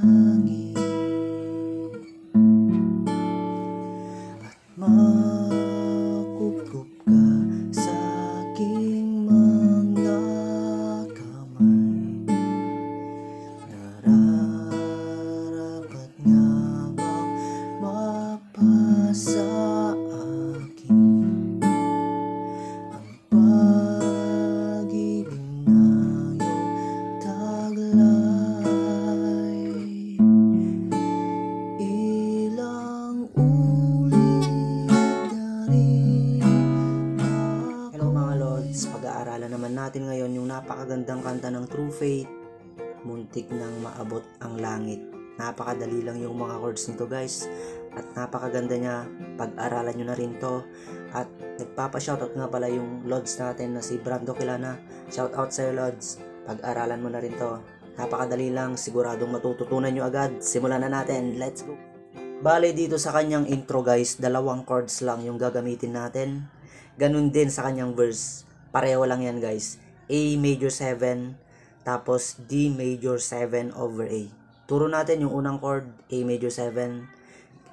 langit at makupkup ka sa aking mga kamay. Nararapat nga bang mapasa akin ang pag-ibig na iyong taglay? Ilang ulit na rin Hello mga Lods, pag-aaralan naman natin ngayon yung napakagandang kanta ng True Faith, Muntik nang maabot ang langit. Napakadali lang yung mga chords nito guys, at napakaganda niya. Pag-aralan nyo na rin to. At nagpapa-shoutout nga pala yung Lods natin na si Brando Kilana. Shoutout sa'yo Lods, pag-aralan mo na rin to. Napakadali lang, siguradong matututunan nyo agad. Simulan na natin, let's go! Bale dito sa kanyang intro guys, dalawang chords lang yung gagamitin natin. Ganun din sa kanyang verse, pareho lang yan guys. A major 7, tapos D major 7 over A. Turo natin yung unang chord, A major 7.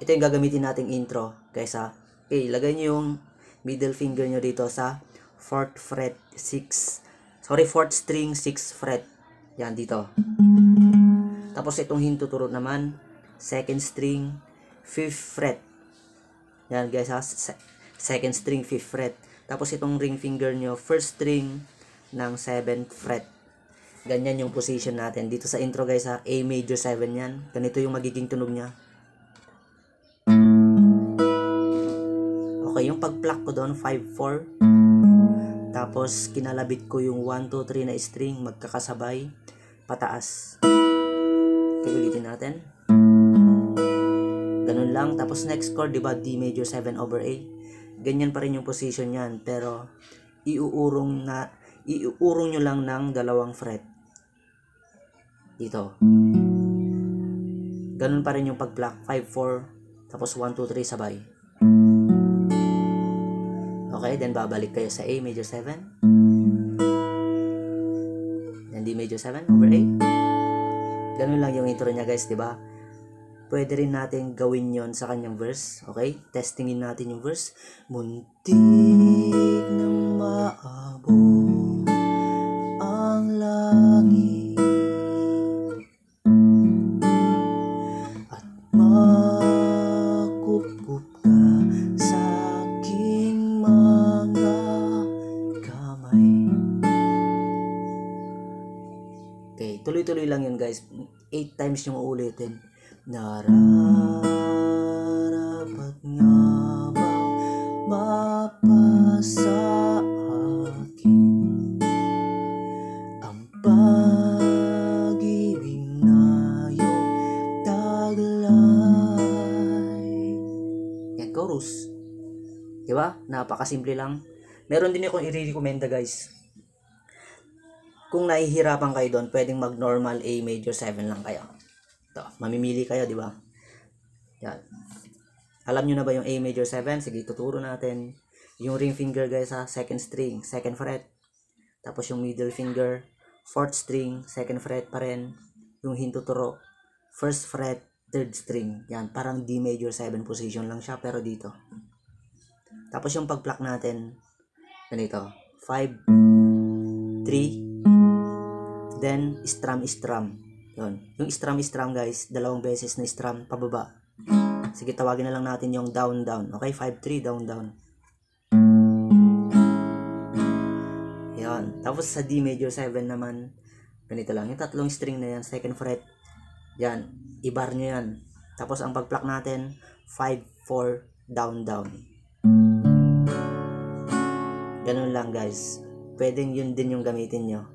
Ito yung gagamitin nating intro. Kaysa, okay, lagay nyo yung middle finger nyo dito sa 4th fret 6. Sorry, 4th string 6th fret. Yan, dito. Tapos itong hintuturo naman, 2nd string 5th fret. Yan guys ha, 2nd string 5th fret. Tapos itong ring finger nyo, 1st string ng 7th fret. Ganyan yung position natin. Dito sa intro guys ha, A major 7 yan. Ganito yung magiging tunog nya. Okay, yung pag-pluck ko doon, 5-4. Tapos kinalabit ko yung 1-2-3 na string, magkakasabay, pataas. Okay, ulitin natin. Ganun lang. Tapos next chord, diba, D major 7 over A. Ganyan pa rin yung position yan, pero iuurong nyo lang ng dalawang fret. Dito. Ganun pa rin yung pag-pluck, 5-4, tapos 1-2-3 sabay. Okay, then babalik kayo sa A major 7. Then D major 7 over A. Ganun lang yung intro niya guys, diba? Pwede rin natin gawin yon sa kanyang verse. Okay? Testingin natin yung verse. Muntik nang maabot ang langit at makupkup ka sa aking mga kamay. Okay, tuloy-tuloy lang yun guys. 8 times yung uulitin. Nararapat nga bang mapasa akin ang pag-ibig na iyong taglay? Yan, chorus. Diba? Napakasimple lang. Meron din akong i-recommenda guys. Kung nahihirapan kayo doon, pwedeng mag-normal A major 7 lang kayo. Ito, mamimili kayo, di ba? Yan. Alam nyo na ba yung A major 7? Sige, tuturo natin. Yung ring finger guys ha, 2nd string, 2nd fret. Tapos yung middle finger, 4th string, 2nd fret pa rin. Yung hintuturo, 1st fret, 3rd string. Yan, parang D major 7 position lang siya, pero dito. Tapos yung pag-pluck natin, ganito. 5, 3, then strum. Yun. Yung strum guys, dalawang beses na strum pababa. Sige, tawagin na lang natin yung down. Okay, 5-3, down. Yan. Tapos sa D major 7 naman, ganito lang. Yung tatlong string na yan, 2nd fret. Yan. I-bar nyo yan. Tapos ang pag-pluck natin, 5-4, down. Ganun lang guys. Pwedeng yun din yung gamitin nyo.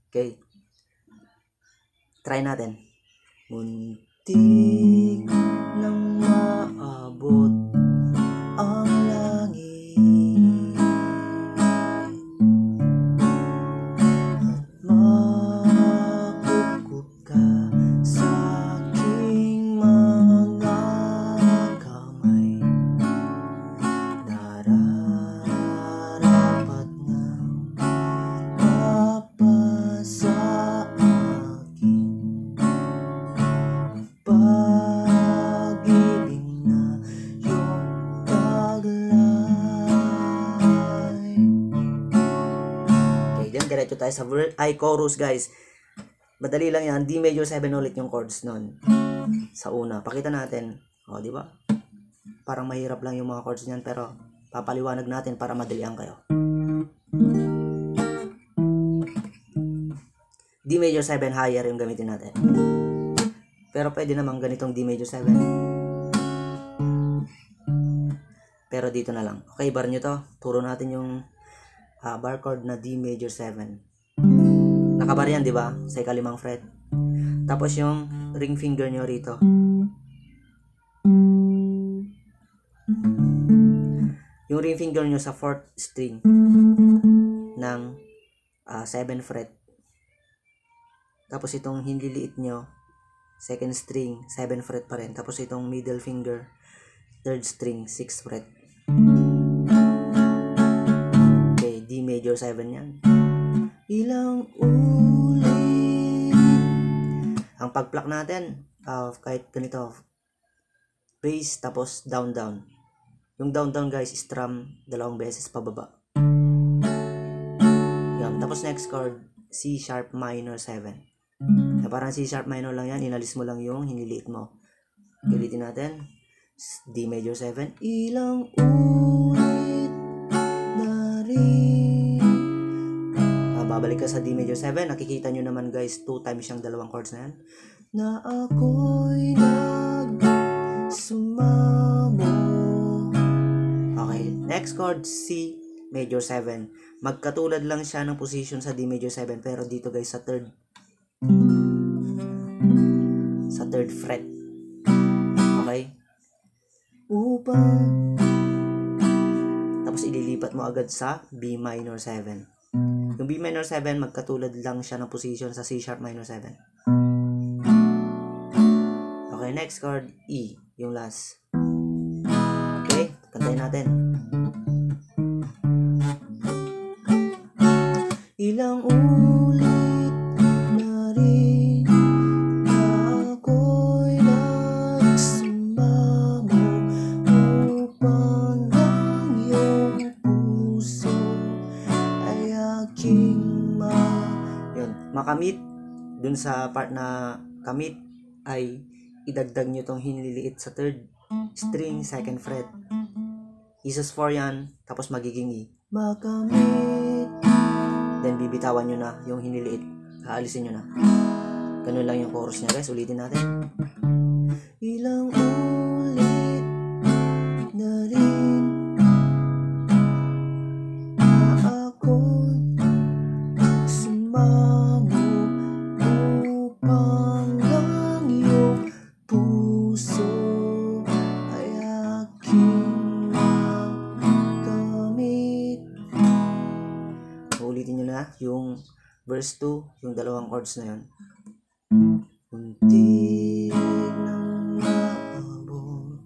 Okay. Try natin. Muntik nang maabot ang langit at makupkup ka sa aking mga kamay. Nararapat nang mapasa akin tayo sa chorus guys. Madali lang yan. D major 7 ulit yung chords nun. Sa una. Pakita natin. O, di ba? Parang mahirap lang yung mga chords niyan, pero papaliwanag natin para madalian kayo. D major 7 higher yung gamitin natin. Pero pwede naman ganitong D major 7. Pero dito na lang. Okay, bar nyo to. Turo natin yung bar chord na D major 7. Nakabar yan, di ba? Sa ikalimang fret. Tapos yung ring finger nyo rito. Yung ring finger nyo sa 4th string ng 7 fret. Tapos itong hinliliit nyo, 2nd string, 7 fret pa rin. Tapos itong middle finger, 3rd string, 6th fret. Okay, D major 7 yan. Ilang ulit. Ang pag-pluck natin, kahit ganito, bass, tapos down, down. Yung down, down guys, strum 2 beses pababa. Yan. Tapos next chord, C sharp minor 7. Na parang C sharp minor lang yan, inalis mo lang yung hiniliit mo. Ulitin natin. D major 7. Ilang ulit na rin. Babalik ka sa D major 7. Nakikita nyo naman guys, 2 times yung dalawang chords na yan. Na ako'y nagsumamo. Okay, next chord, C major 7. Magkatulad lang siya ng position sa D major 7, pero dito guys sa 3rd fret. Okay? Upang. Tapos ililipat mo agad sa B minor 7. Yung B minor 7, magkatulad lang siya ng position sa C sharp minor 7. Okay, next chord, E, yung last. Okay, kantayin natin. Ilang ulit na rin na ako'y nagsumamo upang ang iyong puso ay aking makamit. Dun sa part na kamit ay idagdag nyo tong hinliliit sa 3rd string, 2nd fret. Isus 4 yan, tapos magiging E. Makamit. Then bibitawan nyo na yung hiniliit. Aalisin nyo na. Ganun lang yung chorus niya guys. Ulitin natin. Ilang ulit na rin na ako'y sumamo upang ang iyong puso ay aking makamit. Ulitin nyo na yung verse 2, yung dalawang chords na yun. Unti nang naabot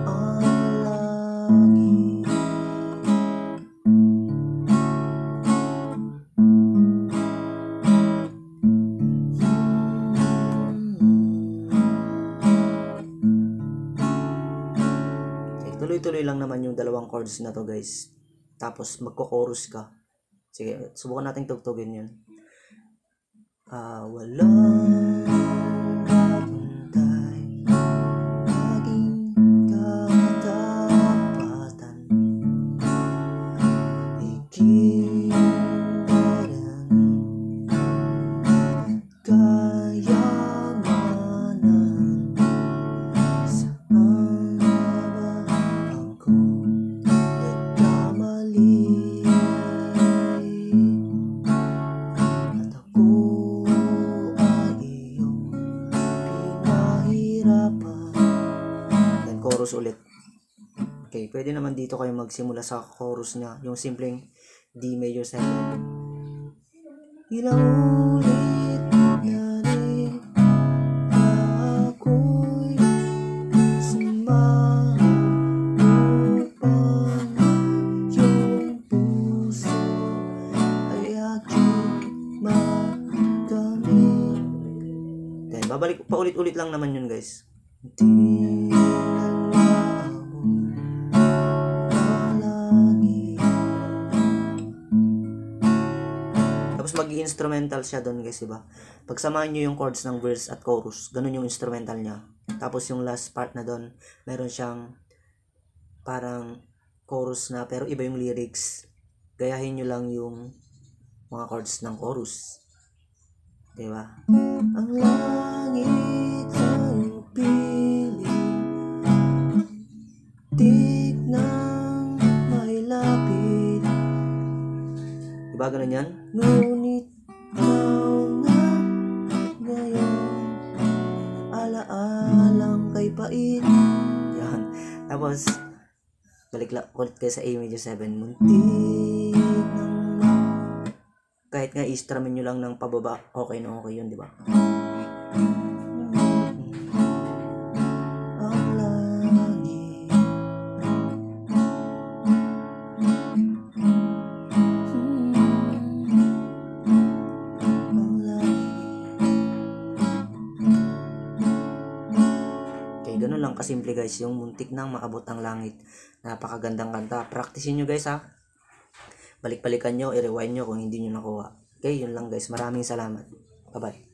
ang langit. Tuloy-tuloy lang naman yung dalawang chords na to guys. Tapos magko-chorus ka. Sige, subukan natin tugtugin yun. Walang napuntay aking katapatan, ikindaran kayamanan. Saan ba ako nagkamali? At ako ay iyong pinahirapan. Then chorus ulit. Okay, pwede naman dito kayo magsimula sa chorus niya, yung simpleng D major 7. Ilang ulit na rin na ako'y sumamo upang iyong puso ay aking makamit. Then, babalik, paulit-ulit lang naman yun guys. Di lang naabot ang langit. Tapos mag-instrumental siya doon guys, diba? Pagsamahan nyo yung chords ng verse at chorus, ganun yung instrumental niya. Tapos yung last part na doon, meron siyang parang chorus na pero iba yung lyrics. Gayahin nyo lang yung mga chords ng chorus. Diba? Ang langit ay piling, tignang may lapit. Diba ganun yan? Ngunit ikaw nga ngayon, alaalang kay pait. Yan. Tapos, balik lang ulit kayo sa A major 7. Muntik nang kahit nga i-strumin nyo lang ng pababa, okay na okay yun, diba? Ang langit okay, ganun lang kasimple guys, yung muntik nang maabot ang langit. Napakagandang kanta. Practicein nyo guys ha. Balik-balikan nyo, i-rewind nyo kung hindi nyo nakuha. Okay, yun lang guys. Maraming salamat. Bye-bye.